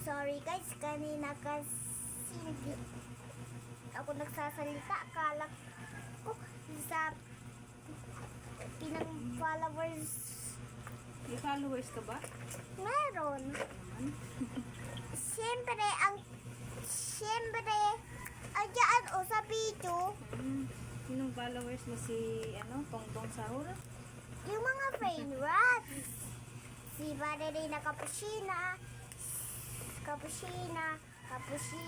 Sorry guys, kanina kasi hindi ako nagsasalita. Akala ko sa pinang followers May followers ka ba? meron. Siyempre, ayan o sa video, Sinong followers mo si, Tongbong Sahura? yung mga brain rats. Si Valerina si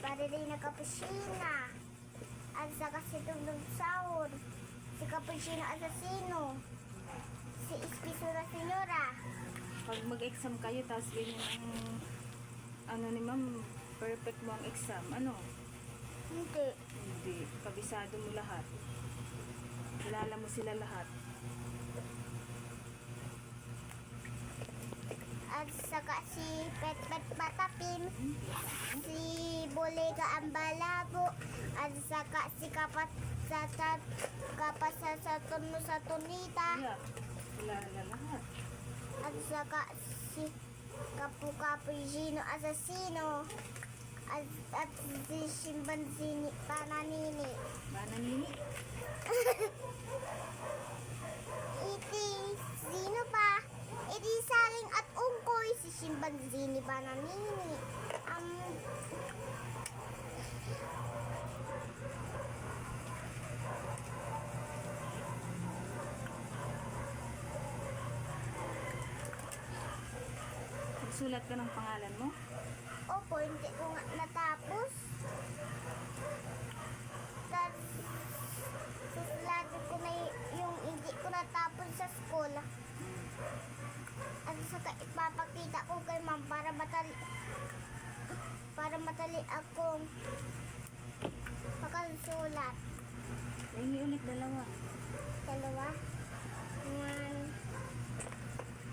Valerina Capuchina, at saka si Dungdung Saur, si Cappuccino Assassino, si Espisura Senyora. Pag mag-exam kayo, tapos ganyan ang, ni ma'am, perfect mo ang exam. Hindi. Hindi. Kabisado mo lahat. Kilala mo sila lahat. At saka si Petpet Patapim, si Bolega Ambalabo, at saka si Kapat sa Tunita, Yeah. Kilala lahat. at saka si Cappuccino Assassino, at si Shimpanzini Pananini. Mananini? Iti, sino pa? Iti Saling at Ungkoy, si Shimpanzini Pananini. Sulat ka ng pangalan mo? Opo, hindi ko nga natapos. Tapos, susulatan ko na yung hindi ko natapos sa school. At saka ipapakita ko kay ma'am para matali akong makasulat. Hindi ulit dalawa. Dalawa.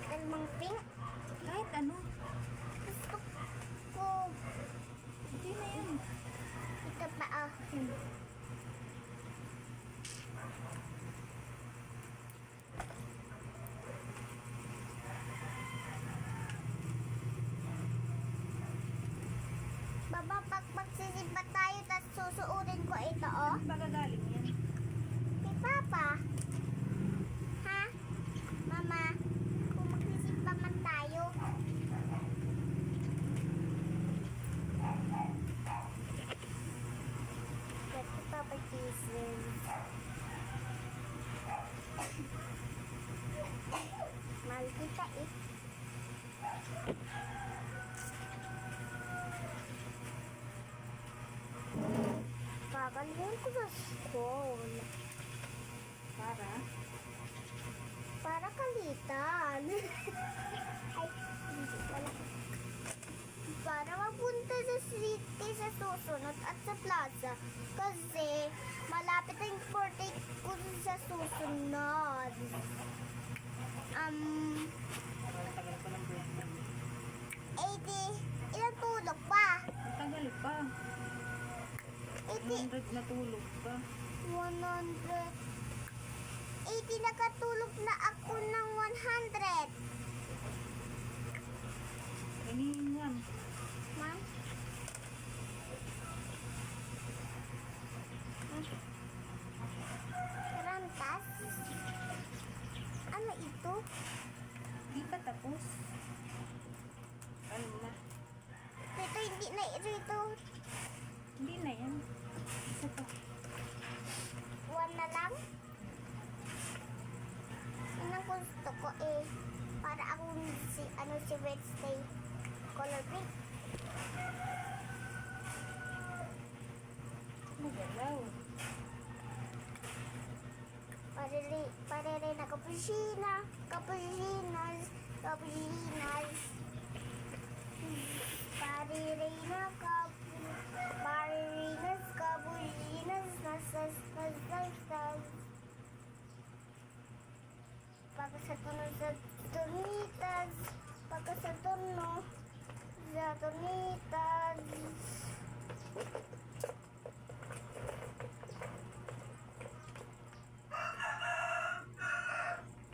Dalawang pink. Kahit ano. Gusto ko. Hindi na yan. Ito pa Baba, pag magsisimba tayo, tapos susuotin ko ito, Saan ba gagaling yan? Kay Papa. Ha? Mama, kung magsisimba man tayo. Get the Papa kisses. Mahal kita eh. Kakalhin ko sa school. Para kalitan. Ay, hindi pala. Para mapunta sa city sa susunod at sa plaza. Kasi malapit ang birthday ko sa susunod. Tagal pa ng birthday. 80. Ilang tulog pa? Tagal pa. 80. 100 na tulog pa. 100. 80 nakatulog na ako ng 100. Kanina yan. Ma'am? Rantas? Ano ito? Hindi pa tapos. Ano na? Ito hindi na ito. Hindi na yan. Isa pa. 1 na lang? Yun ang gusto ko eh. Para akong si Wednesday. Color pink. Magalaw. Parere na Cappuccina. Cappuccinas. Cappuccinas. Parerinas, Cappuccinas. Nasas. Pagka sa tunog sa tunitas. Pagka sa tunog sa tunitas.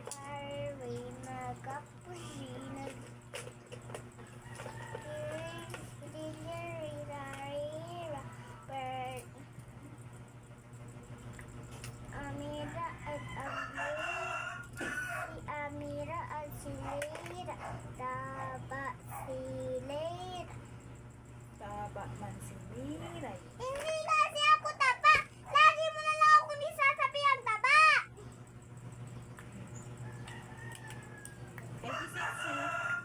Parerina Cappuccinas. Taba silir. Taba man si Miray. Hindi kasi ako taba. Lagi mo na lang ako nisasabi ang taba. Eh, di sexy.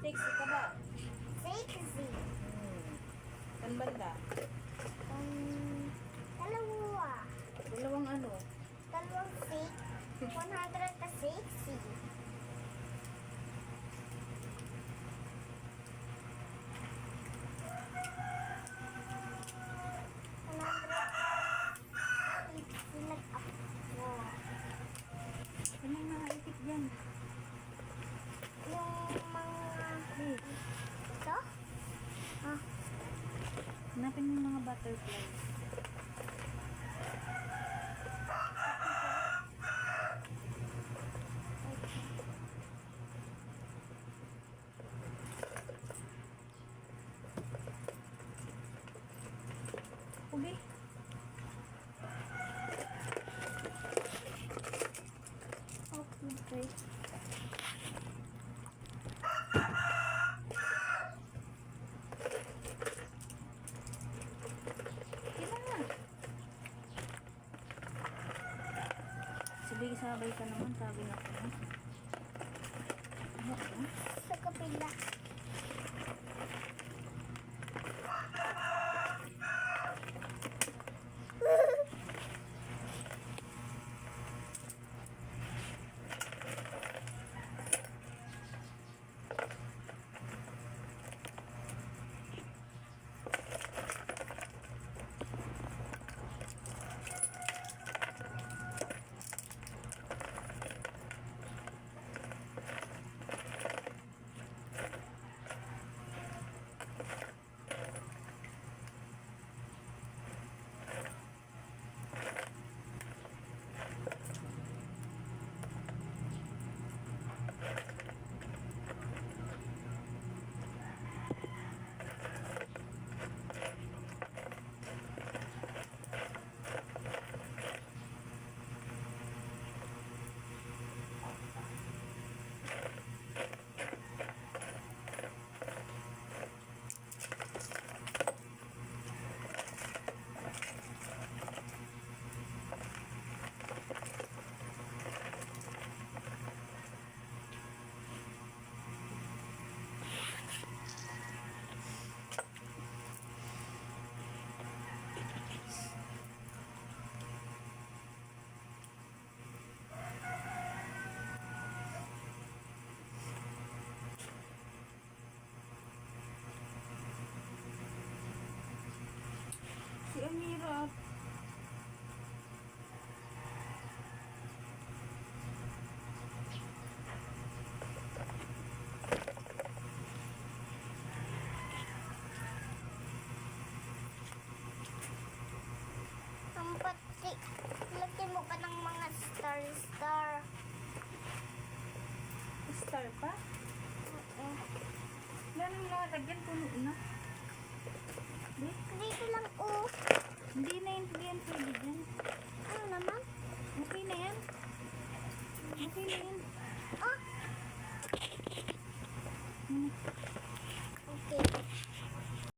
Sexy ka ba? Sexy. Saan banda? Dalawa. Dalawang ano? Dalawang 100 ka sexy. Ano yung mga itik dyan? Yung mga ito? Ah, Hanapin mo yung mga butterfly. Ubi. Okay. Kailan na? Sige, sabay ka naman. Sabi nga ko. Ano? sa kapila. Si Amira. Ang pati, lagyan mo pa ng mga star. Star pa? Yan ang mga lagyan. Puno na. Di? Dito lang, oh. Hindi na yun. Hindi yan pwede dyan. Ano naman? Okay na yan. Okay na yan. Ah, Ano?